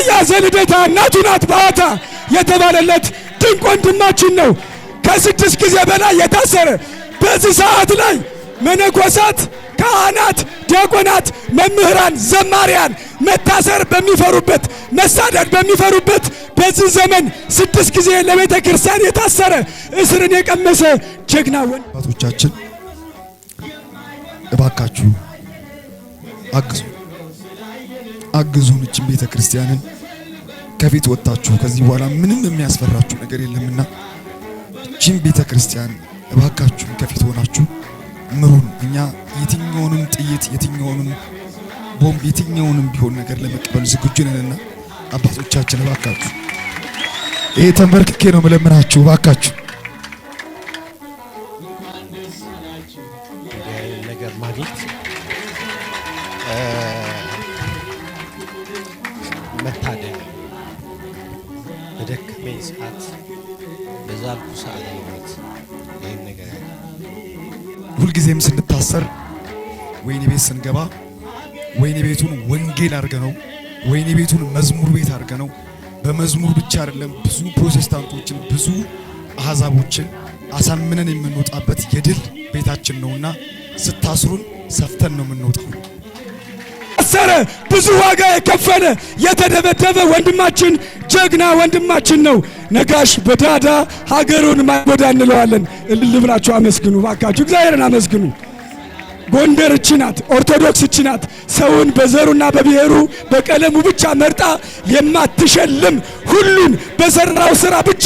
ያያዘ ልደታ እናቱ ናት ባታ የተባለለት ድንቅ ወንድማችን ነው። ከ6 ጊዜ በላይ የታሰረ በዚህ ሰዓት ላይ መነኮሳት፣ ካህናት፣ ዲያቆናት፣ መምህራን፣ ዘማሪያን መታሰር በሚፈሩበት መሳደድ በሚፈሩበት በዚህ ዘመን 6 ጊዜ ለቤተ ክርስቲያን የታሰረ እስርን የቀመሰ ጀግና አባቶቻችን እባካችሁ አግዙን እችን ቤተ ክርስቲያንን ከፊት ወጣችሁ ከዚህ በኋላ ምንም የሚያስፈራችሁ ነገር የለምና እችን ቤተ ክርስቲያን እባካችሁ ከፊት ሆናችሁ ምሩን። እኛ የትኛውንም ጥይት የትኛውንም ቦምብ የትኛውንም ቢሆን ነገር ለመቀበል ዝግጁ ነንና አባቶቻችን እባካችሁ ይሄ ተንበርክኬ ነው መለምናችሁ እባካችሁ ነገር ማግኘት መታደል በደከመኝ ሰዓት በዛልኩ ሰዓት ይወት ይሄን ነገር ሁልጊዜም ስንታሰር ወይኔ ቤት ስንገባ ወይኔ ቤቱን ወንጌል አድርገነው ወይኔ ቤቱን መዝሙር ቤት አድርገነው በመዝሙር ብቻ አይደለም ብዙ ፕሮቴስታንቶችን ብዙ አህዛቦችን አሳምነን የምንወጣበት የድል ቤታችን ነውና ስታስሩን ሰፍተን ነው የምንወጣው። ሰረ ብዙ ዋጋ የከፈለ የተደበደበ ወንድማችን ጀግና ወንድማችን ነው። ነጋሽ በዳዳ ሀገሩን ማይጎዳ እንለዋለን። እልል ብላችሁ አመስግኑ ባካችሁ፣ እግዚአብሔርን አመስግኑ። ጎንደር እቺ ናት፣ ኦርቶዶክስ እቺ ናት። ሰውን በዘሩና በብሔሩ በቀለሙ ብቻ መርጣ የማትሸልም ሁሉን በሰራው ስራ ብቻ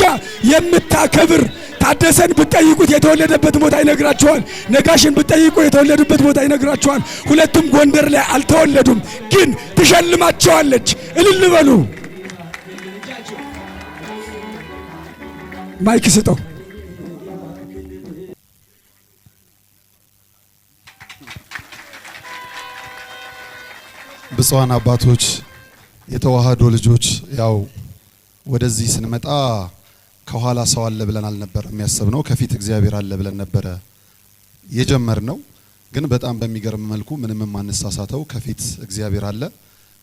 የምታከብር። ታደሰን ብትጠይቁት የተወለደበት ቦታ ይነግራቸዋል። ነጋሽን ብትጠይቁ የተወለዱበት ቦታ ይነግራቸዋል። ሁለቱም ጎንደር ላይ አልተወለዱም፣ ግን ትሸልማቸዋለች። እልል በሉ። ማይክ ስጠው። ብፁዓን አባቶች፣ የተዋህዶ ልጆች፣ ያው ወደዚህ ስንመጣ ከኋላ ሰው አለ ብለን አልነበር የሚያስብነው፣ ከፊት እግዚአብሔር አለ ብለን ነበረ የጀመርነው። ግን በጣም በሚገርም መልኩ ምንም ማንሳሳተው ከፊት እግዚአብሔር አለ፣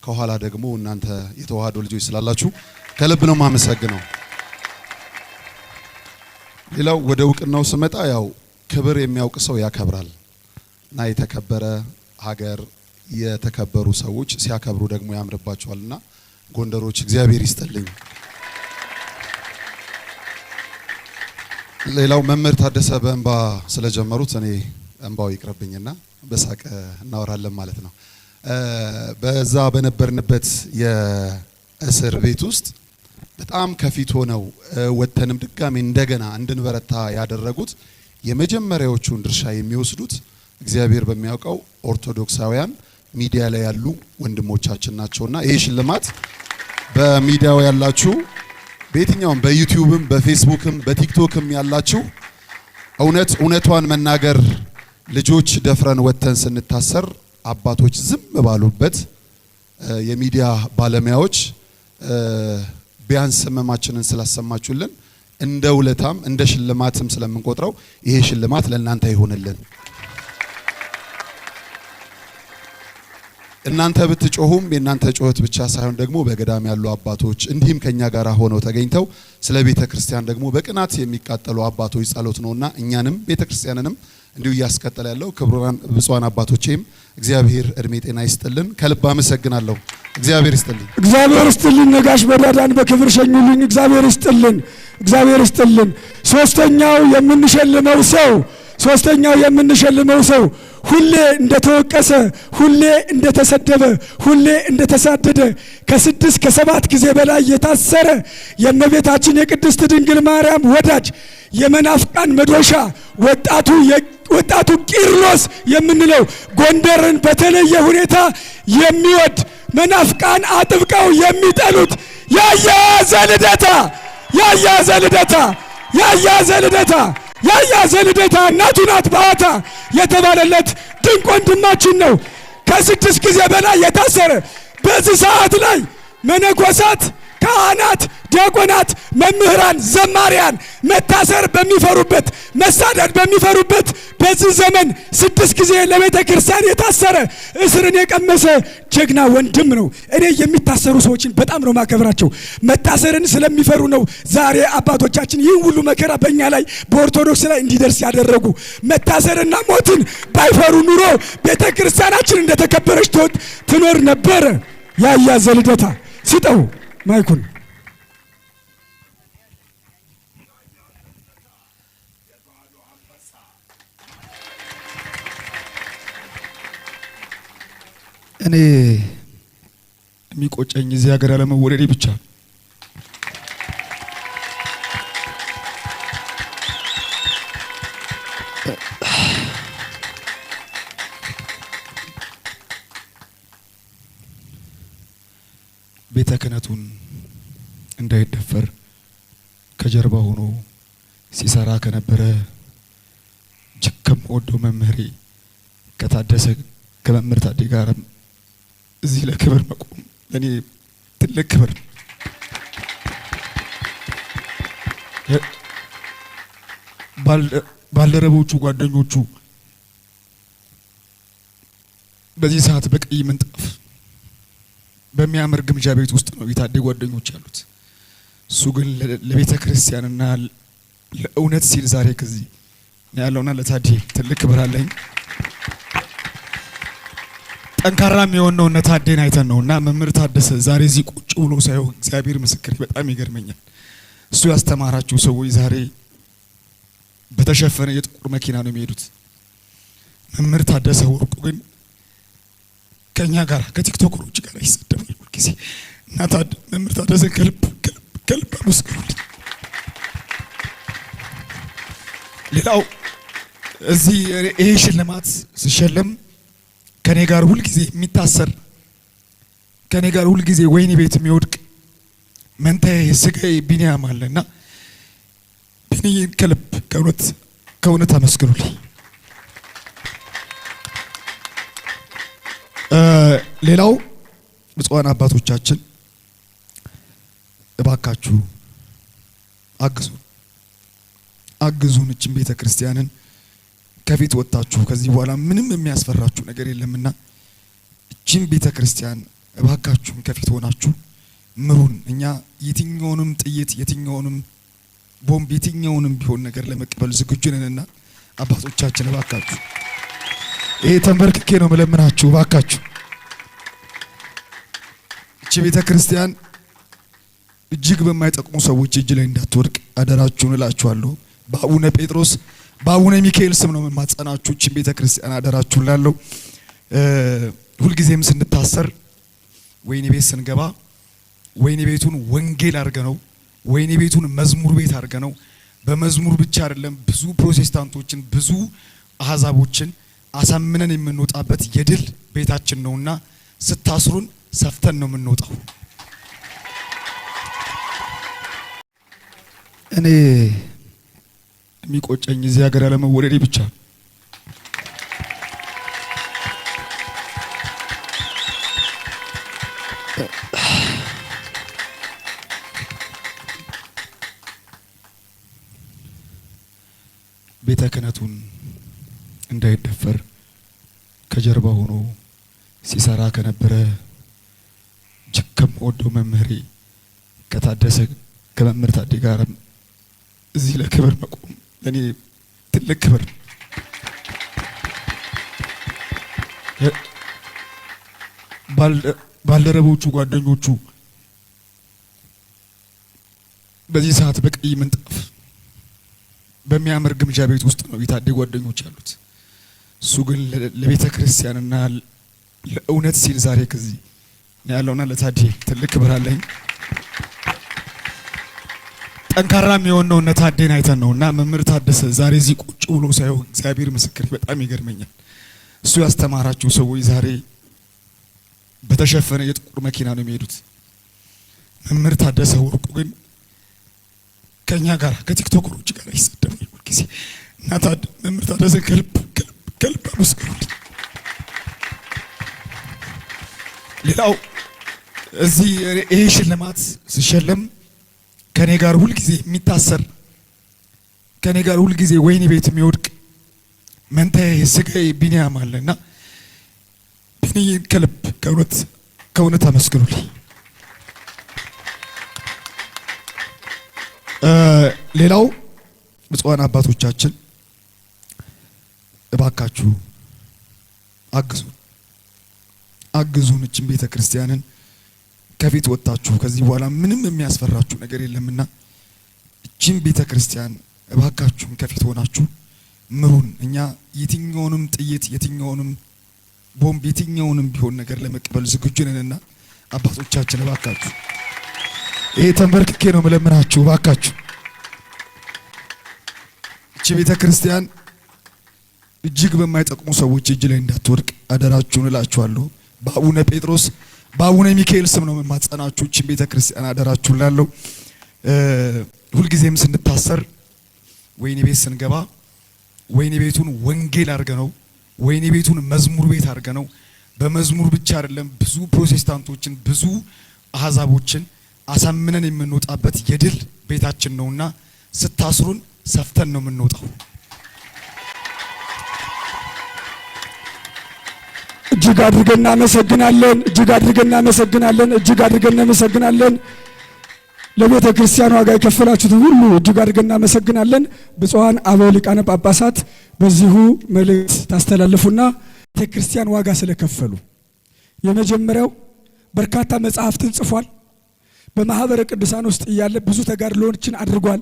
ከኋላ ደግሞ እናንተ የተዋህዶ ልጆች ስላላችሁ ከልብ ነው ማመሰግነው። ሌላው ወደ እውቅናው ስመጣ ያው ክብር የሚያውቅ ሰው ያከብራል እና የተከበረ ሀገር የተከበሩ ሰዎች ሲያከብሩ ደግሞ ያምርባቸዋልና ጎንደሮች እግዚአብሔር ይስጥልኝ። ሌላው መምህር ታደሰ በእንባ ስለጀመሩት እኔ እንባው ይቅርብኝና በሳቅ እናወራለን ማለት ነው። በዛ በነበርንበት የእስር ቤት ውስጥ በጣም ከፊት ሆነው ወተንም ድጋሚ እንደገና እንድንበረታ ያደረጉት የመጀመሪያዎቹን ድርሻ የሚወስዱት እግዚአብሔር በሚያውቀው ኦርቶዶክሳውያን ሚዲያ ላይ ያሉ ወንድሞቻችን ናቸውና ይሄ ሽልማት በሚዲያው ያላችሁ በየትኛውም በዩቲዩብም በፌስቡክም በቲክቶክም ያላችሁ እውነቷን መናገር ልጆች ደፍረን ወተን ስንታሰር አባቶች ዝም ባሉበት የሚዲያ ባለሙያዎች ቢያንስ መማችንን ስላሰማችሁልን እንደ ውለታም እንደ ሽልማትም ስለምንቆጥረው ይሄ ሽልማት ለእናንተ ይሁንልን። እናንተ ብትጮሁም የእናንተ ጮህት ብቻ ሳይሆን ደግሞ በገዳም ያሉ አባቶች እንዲህም ከኛ ጋር ሆነው ተገኝተው ስለ ቤተ ክርስቲያን ደግሞ በቅናት የሚቃጠሉ አባቶች ጸሎት ነውና እኛንም ቤተ ክርስቲያንንም እንዲሁ ያስቀጥል ያለው ክቡራን ብፁዓን አባቶቼም እግዚአብሔር እድሜ ጤና ይስጥልን። ከልብ አመሰግናለሁ። እግዚአብሔር ይስጥልን። እግዚአብሔር ይስጥልን። ነጋሽ በዳዳን በክብር ሸኙልኝ። እግዚአብሔር ይስጥልን። እግዚአብሔር ይስጥልን። ሶስተኛው የምንሸልመው ሰው ሁሌ እንደተወቀሰ፣ ሁሌ እንደተሰደበ፣ ሁሌ እንደተሳደደ ከ6 ከ7 ጊዜ በላይ የታሰረ የእመቤታችን የቅድስት ድንግል ማርያም ወዳጅ የመናፍቃን መዶሻ ወጣቱ ቂርሎስ የምንለው ጎንደርን በተለየ ሁኔታ የሚወድ መናፍቃን አጥብቀው የሚጠሉት ያያዘ ልደታ እናቱ ናት ባታ የተባለለት ድንቅ ወንድማችን ነው። ከ6 ጊዜ በላይ የታሰረ በዚህ ሰዓት ላይ መነኮሳት፣ ካህናት፣ ዲያቆናት፣ መምህራን፣ ዘማሪያን መታሰር በሚፈሩበት መሳደድ በሚፈሩበት በዚህ ዘመን 6 ጊዜ ለቤተ ክርስቲያን የታሰረ እስርን የቀመሰ ጀግና ወንድም ነው። እኔ የሚታሰሩ ሰዎችን በጣም ነው ማከብራቸው። መታሰርን ስለሚፈሩ ነው ዛሬ አባቶቻችን ይህ ሁሉ መከራ በእኛ ላይ በኦርቶዶክስ ላይ እንዲደርስ ያደረጉ። መታሰርና ሞትን ባይፈሩ ኑሮ ቤተ ክርስቲያናችን እንደተከበረች ትኖር ነበረ። ያያ ዘልደታ ሲጠው ማይኩን እኔ የሚቆጨኝ እዚህ ሀገር ያለመወለዴ ብቻ። ቤተ ክህነቱን እንዳይደፈር ከጀርባ ሆኖ ሲሰራ ከነበረ እጅግ ከምወደው መምህሬ ከታደሰ ከመምህር ታዴ ጋር እዚህ ለክብር መቆም ለኔ ትልቅ ክብር ነው። ባልደረቦቹ ጓደኞቹ በዚህ ሰዓት በቀይ ምንጣፍ በሚያምር ግምጃ ቤት ውስጥ ነው የታዴ ጓደኞች ያሉት። እሱ ግን ለቤተ ክርስቲያንና ለእውነት ሲል ዛሬ ከዚህ ያለውና ለታዴ ትልቅ ክብር አለኝ። ጠንካራ የሚሆነው እነ ታዴን አይተን ነውና መምህር ታደሰ ዛሬ እዚህ ቁጭ ብሎ ሳይሆን እግዚአብሔር ምስክር በጣም ይገርመኛል። እሱ ያስተማራችሁ ሰዎች ዛሬ በተሸፈነ የጥቁር መኪና ነው የሚሄዱት። መምህር ታደሰ ወርቁ ግን ከኛ ጋር ከቲክቶከሮች ጋር ይሰደባል ሁልጊዜ እና መምህር ታደሰ ከልብ አመስግኑልኝ። ሌላው እዚህ ይሄ ሽልማት ሲሸለም ከኔ ጋር ሁልጊዜ የሚታሰር ከኔ ጋር ሁልጊዜ ወይኒ ቤት የሚወድቅ መንታዬ ስጋዬ ቢኒያም አለና ቢኒዬን ከልብ ከእውነት አመስግኑልኝ። ሌላው ብፁዓን አባቶቻችን እባካችሁ አግዙን እችን ቤተ ክርስቲያንን ከፊት ወጣችሁ ከዚህ በኋላ ምንም የሚያስፈራችሁ ነገር የለምና እችን ቤተ ክርስቲያን እባካችሁን ከፊት ሆናችሁ ምሩን። እኛ የትኛውንም ጥይት የትኛውንም ቦምብ የትኛውንም ቢሆን ነገር ለመቀበል ዝግጁ ነንና አባቶቻችን እባካችሁ ይሄ ተንበርክኬ ነው መለምናችሁ። እባካችሁ እቺ ቤተ ክርስቲያን እጅግ በማይጠቅሙ ሰዎች እጅ ላይ እንዳትወድቅ አደራችሁን እላችኋለሁ። በአቡነ ጴጥሮስ በአቡነ ሚካኤል ስም ነው የማጸናችሁ። እቺ ቤተ ክርስቲያን አደራችሁን ላለው ሁልጊዜም ስንታሰር ወይኒ ቤት ስንገባ ወይኒ ቤቱን ወንጌል አድርገነው ወይኒ ቤቱን መዝሙር ቤት አድርገነው በመዝሙር ብቻ አይደለም ብዙ ፕሮቴስታንቶችን ብዙ አህዛቦችን አሳምነን የምንወጣበት የድል ቤታችን ነውና ስታስሩን ሰፍተን ነው የምንወጣው። እኔ የሚቆጨኝ እዚህ ሀገር ያለመወለዴ ብቻ። ቤተ ክህነቱን እንዳይደፈር ከጀርባ ሆኖ ሲሰራ ከነበረ እጅግ ከምወደው መምህሬ ከታደሰ ከመምህር ታዴ ጋር እዚህ ለክብር መቆም ለኔ ትልቅ ክብር ነው። ባልደረቦቹ ጓደኞቹ በዚህ ሰዓት በቀይ ምንጣፍ በሚያምር ግምጃ ቤት ውስጥ ነው የታዴ ጓደኞች ያሉት። እሱ ግን ለቤተ ክርስቲያንና ለእውነት ሲል ዛሬ ከዚህ ያለውና ለታዴ ትልቅ ክብር አለኝ። ጠንካራ የሚሆነው እነ ታዴን አይተን ነውና መምህር ታደሰ ዛሬ እዚህ ቁጭ ብሎ ሳይሆን እግዚአብሔር ምስክር በጣም ይገርመኛል። እሱ ያስተማራችሁ ሰዎች ዛሬ በተሸፈነ የጥቁር መኪና ነው የሚሄዱት። መምህር ታደሰ ወርቁ ግን ከኛ ጋር ከቲክቶከሮች ጋር ይሰደባል ሁልጊዜ እና መምህር ታደሰ ከልብ አመስግኑልኝ። ሌላው እዚህ ይሄ ሽልማት ሲሸለም ከኔ ጋር ሁል ጊዜ የሚታሰር ከኔ ጋር ሁል ጊዜ ወይኒ ቤት የሚወድቅ መንታዬ ስጋዬ ቢኒያም አለና ቢኒዬን ከልብ ከእውነት አመስግኑልኝ። ሌላው ብፁዓን አባቶቻችን እባካችሁ አግዙን እችን ቤተ ክርስቲያንን ከፊት ወጣችሁ ከዚህ በኋላ ምንም የሚያስፈራችሁ ነገር የለምና እችን ቤተ ክርስቲያን እባካችሁን ከፊት ሆናችሁ ምሩን። እኛ የትኛውንም ጥይት የትኛውንም ቦምብ የትኛውንም ቢሆን ነገር ለመቀበል ዝግጁ ነንና አባቶቻችን እባካችሁ ይሄ ተንበርክኬ ነው መለምናችሁ። እባካችሁ እቺ ቤተ ክርስቲያን እጅግ በማይጠቅሙ ሰዎች እጅ ላይ እንዳትወድቅ አደራችሁን እላችኋለሁ። በአቡነ ጴጥሮስ በአቡነ ሚካኤል ስም ነው የማጸናችሁ። እቺ ቤተ ክርስቲያን አደራችሁን ላለው ሁልጊዜም ስንታሰር ወይኒ ቤት ስንገባ ወይኒ ቤቱን ወንጌል አድርገነው ወይኒ ቤቱን መዝሙር ቤት አድርገነው በመዝሙር ብቻ አይደለም ብዙ ፕሮቴስታንቶችን ብዙ አህዛቦችን አሳምነን የምንወጣበት የድል ቤታችን ነውና ስታስሩን ሰፍተን ነው የምንወጣው። እጅግ አድርገን እናመሰግናለን። እጅግ አድርገን እናመሰግናለን። እጅግ አድርገን እናመሰግናለን። ለቤተ ክርስቲያን ዋጋ የከፈላችሁት ሁሉ እጅግ አድርገን እናመሰግናለን። ብፁዓን አበው ሊቃነ ጳጳሳት በዚሁ መልእክት ታስተላልፉና ቤተ ክርስቲያን ዋጋ ስለከፈሉ የመጀመሪያው በርካታ መጽሐፍትን ጽፏል። በማህበረ ቅዱሳን ውስጥ እያለ ብዙ ተጋድሎችን አድርጓል።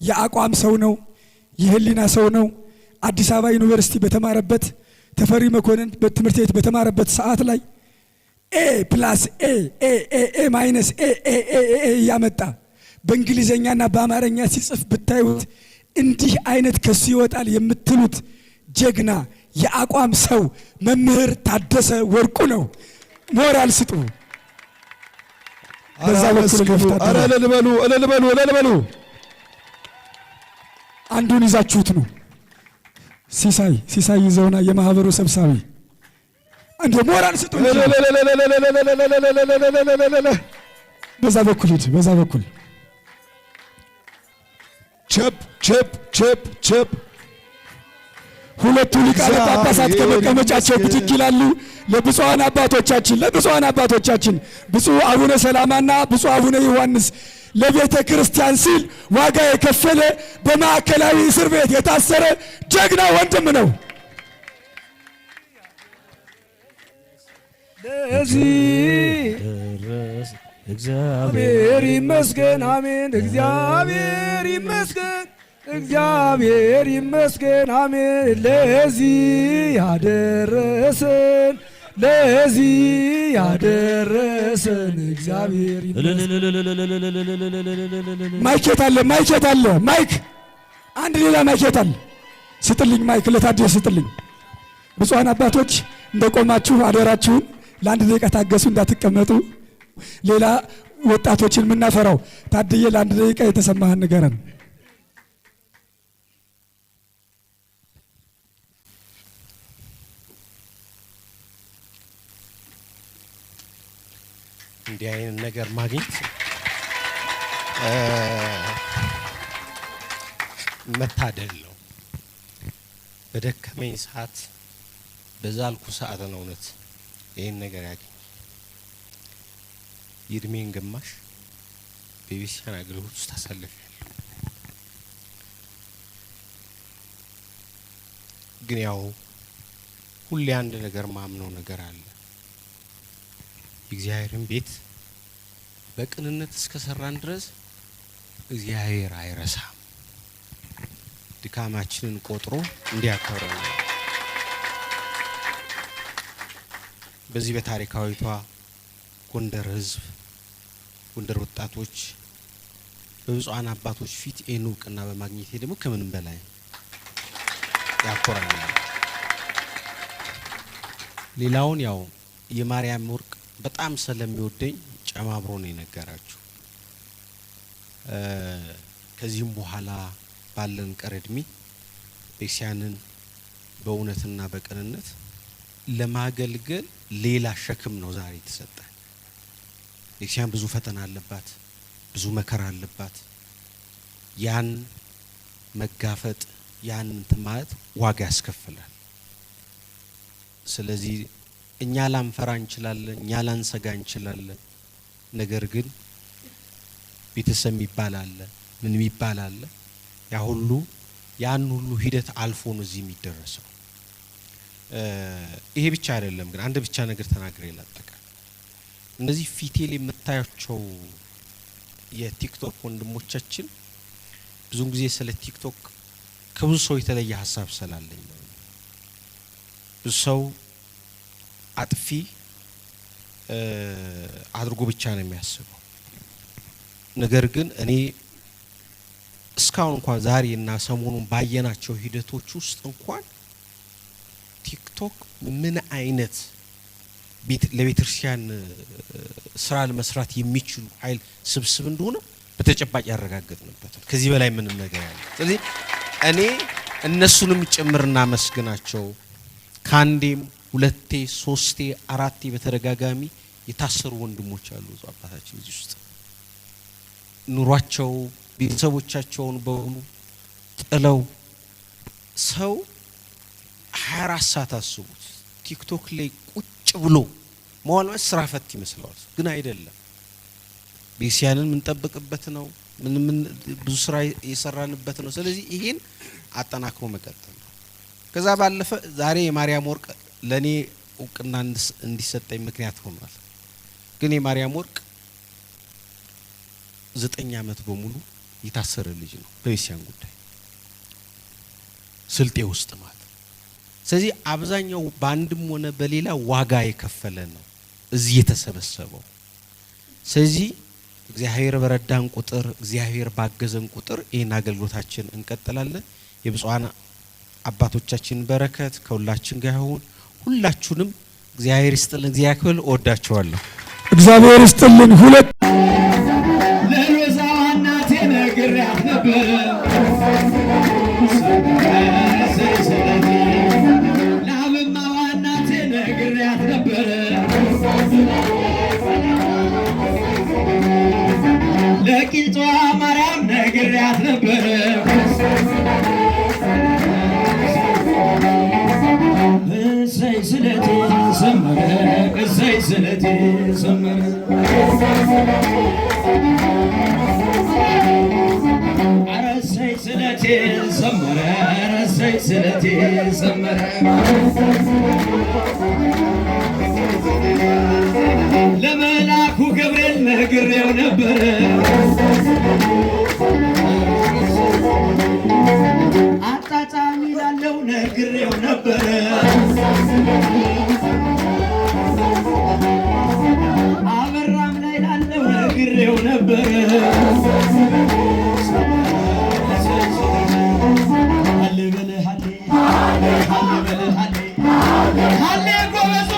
የአቋም ሰው ነው። የህሊና ሰው ነው። አዲስ አበባ ዩኒቨርሲቲ በተማረበት ተፈሪ መኮንን በትምህርት ቤት በተማረበት ሰዓት ላይ ኤ ማይነስ ኤ ያመጣ በእንግሊዘኛና በአማርኛ ሲጽፍ ብታዩት እንዲህ አይነት ከሱ ይወጣል የምትሉት ጀግና የአቋም ሰው መምህር ታደሰ ወርቁ ነው። ሞራል ስጡ። በዛ ለልበሉ አንዱን ይዛችሁት ነው። ሲሳይ ይዘውና የማህበሩ ሰብሳቢ አንዱ ሞራል ስጡ። በዛ በኩል ሂድ። በዛ በኩል ቸፕ ሁለቱ ሊቃነ ጳጳሳት ከመቀመጫቸው ብድግ ይላሉ። ለብፁዓን አባቶቻችን ብፁዕ አቡነ ሰላማና ብፁዕ አቡነ ዮሐንስ ለቤተ ክርስቲያን ሲል ዋጋ የከፈለ በማዕከላዊ እስር ቤት የታሰረ ጀግና ወንድም ነው። ለዚህ እግዚአብሔር ይመስገን። አሜን። እግዚአብሔር ይመስገን። እግዚአብሔር ይመስገን። አሜን። ለዚህ ያደረሰን እግዚአብሔር ይመስገን። ማይኬት አለ ማይክ አንድ ሌላ ማይኬት አለ። ስጥልኝ ማይክ ለታዲያ ስጥልኝ። ብፁዓን አባቶች እንደቆማችሁ አደራችሁን ለአንድ ደቂቃ ታገሱ፣ እንዳትቀመጡ። ሌላ ወጣቶችን የምናፈራው ታድዬ ለአንድ ደቂቃ የተሰማህን ንገረን። እንዲህ አይነት ነገር ማግኘት መታደል ነው። በደከመኝ ሰዓት በዛልኩ ሰዓት ነው እውነት ይህን ነገር ያገኝ። የእድሜን ግማሽ በቤተክርስቲያን አገልግሎት ውስጥ አሳልፌያለሁ። ግን ያው ሁሌ አንድ ነገር ማምነው ነገር አለ። የእግዚአብሔርን ቤት በቅንነት እስከሰራን ድረስ እግዚአብሔር አይረሳም። ድካማችንን ቆጥሮ እንዲያከብረን በዚህ በታሪካዊቷ ጎንደር ሕዝብ ጎንደር ወጣቶች በብፁዓን አባቶች ፊት ይህን እውቅና በማግኘቴ ደግሞ ከምንም በላይ ያኮራኛል። ሌላውን ያው የማርያም ወርቅ በጣም ስለሚወደኝ ጨማምሮ ነው የነገራችሁ። ከዚህም በኋላ ባለን ቀር እድሜ ቤተክርስቲያንን በእውነትና በቅንነት ለማገልገል ሌላ ሸክም ነው ዛሬ የተሰጠ። ቤተክርስቲያን ብዙ ፈተና አለባት፣ ብዙ መከራ አለባት። ያን መጋፈጥ ያን ማለት ዋጋ ያስከፍላል። ስለዚህ እኛ ላንፈራ እንችላለን፣ እኛ ላንሰጋ እንችላለን። ነገር ግን ቤተሰብ ይባላል ምን ይባላል ያን ሁሉ ሂደት አልፎ ነው እዚህ የሚደረሰው። ይሄ ብቻ አይደለም ግን አንድ ብቻ ነገር ተናግሬ ላጠቃ። እነዚህ ፊቴል የምታያቸው የቲክቶክ ወንድሞቻችን ብዙ ጊዜ ስለ ቲክቶክ ከብዙ ሰው የተለየ ሐሳብ ስላለኝ ነው። ብዙ ሰው አጥፊ አድርጎ ብቻ ነው የሚያስበው። ነገር ግን እኔ እስካሁን እንኳን ዛሬና ሰሞኑን ባየናቸው ሂደቶች ውስጥ እንኳን ቲክቶክ ምን አይነት ለቤተክርስቲያን ስራ ለመስራት የሚችሉ ኃይል ስብስብ እንደሆነ በተጨባጭ ያረጋግጥንበት ነው። ከዚህ በላይ ምንም ነገር ያለ። ስለዚህ እኔ እነሱንም ጭምርና መስግናቸው ካንዴም ሁለቴ ሶስቴ አራቴ በተደጋጋሚ የታሰሩ ወንድሞች አሉ። አባታችን እዚህ ውስጥ ኑሯቸው ቤተሰቦቻቸውን በሙሉ ጥለው ሰው 24 ሰዓት አስቡት ቲክቶክ ላይ ቁጭ ብሎ መዋል ስራ ፈት ይመስላል፣ ግን አይደለም። ቤተክርስቲያንን የምንጠብቅበት ነው፣ ምን ብዙ ስራ የሰራንበት ነው። ስለዚህ ይሄን አጠናክሮ መቀጠል ነው። ከዛ ባለፈ ዛሬ የማርያም ወርቅ ለኔ እውቅና እንዲሰጠኝ ምክንያት ሆኗል። ግን የማርያም ወርቅ 9 ዓመት በሙሉ የታሰረ ልጅ ነው በቤተክርስቲያን ጉዳይ ስልጤ ውስጥ ማለት። ስለዚህ አብዛኛው በአንድም ሆነ በሌላ ዋጋ የከፈለ ነው እዚህ የተሰበሰበው። ስለዚህ እግዚአብሔር በረዳን ቁጥር እግዚአብሔር ባገዘን ቁጥር ይሄን አገልግሎታችን እንቀጥላለን። የብፁዓን አባቶቻችን በረከት ከሁላችን ጋር ይሁን። ሁላችሁንም እግዚአብሔር ይስጥልን፣ እግዚአብሔር ያክብር። እወዳችኋለሁ። እግዚአብሔር ይስጥልን። ሁለት ለሮዛ እናቴ ነግሬያት ነበር ለአብማ እናቴ ነግሬያት ነበር ለቂልጧ ማርያም ነግሬያት ነበር እሰይ ስለቴ ሰመረ እሰይ ስለቴ ሰመረ ኧረ እሰይ ስለቴ ሰመረ ኧረ እሰይ ስለቴ ሰመረ ለመልአኩ ገብርኤል ነግሬው ነበር አጣጣሚ ላለው ነግሬው ነበር አበራም ላይ ላለው ነግሬው ነበር ሃሌ ጎበዙ